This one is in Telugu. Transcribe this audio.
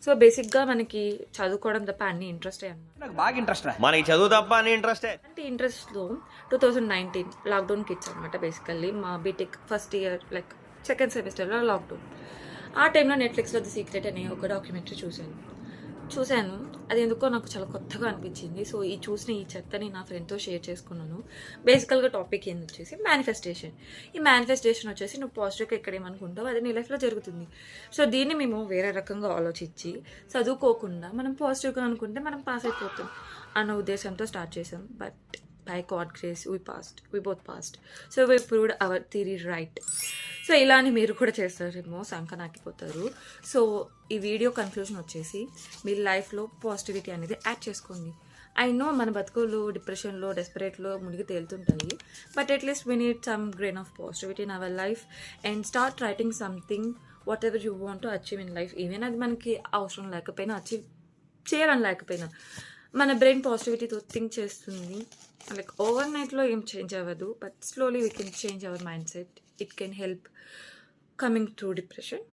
సో బేసిక్గా మనకి చదువుకోవడం తప్ప అన్ని ఇంట్రెస్టే అన్నమాట. నాకు బాగా ఇంట్రెస్ట్ మనకి చదువు తప్ప అని ఇంట్రెస్టే. అంటే ఇంట్రెస్ట్లో 2019 లాక్డౌన్ కిడ్స్ అనమాట. బేసికల్లీ మా BTech first year like second సెమిస్టర్లో లాక్డౌన్. ఆ టైంలో నెట్ఫ్లిక్స్లో ది సీక్రెట్ అనే ఒక డాక్యుమెంటరీ చూశాను. అది ఎందుకో నాకు చాలా కొత్తగా అనిపించింది. సో ఈ చూసిన ఈ చెత్తని నా ఫ్రెండ్తో షేర్ చేసుకున్నాను. బేసికల్గా టాపిక్ ఏంది వచ్చేసి మేనిఫెస్టేషన్. ఈ మేనిఫెస్టేషన్ వచ్చేసి నువ్వు పాజిటివ్గా ఎక్కడ ఏమనుకుంటావు అది నీ లైఫ్లో జరుగుతుంది. సో దీన్ని మేము వేరే రకంగా ఆలోచించి చదువుకోకుండా మనం పాజిటివ్గా అనుకుంటే మనం పాస్ అయిపోతాం అన్న ఉద్దేశంతో స్టార్ట్ చేసాం. But by God grace we both passed. So we proved our theory right. So ఇలానే మీరు కూడా చేస్తారేమో, సంక నాకిపోతారు. సో ఈ వీడియో కన్క్లూజన్ వచ్చేసి మీ లైఫ్లో పాజిటివిటీ అనేది యాడ్ చేసుకోండి. ఐ నో మన బతుకులు డిప్రెషన్లో డెస్పరేట్లో మునిగి తేలుతుంటాయి. But at least we need some grain of positivity in our life and start writing something whatever you want to achieve in life. Even అది మనకి అవసరం లేకపోయినా అచీవ్ చేయాలని లేకపోయినా మన బ్రెయిన్ పాజిటివిటీతో థింక్ చేస్తుంది. లైక్ ఓవర్ నైట్లో ఏం చేంజ్ అవ్వదు, but slowly we can change our mindset. It can help coming through depression.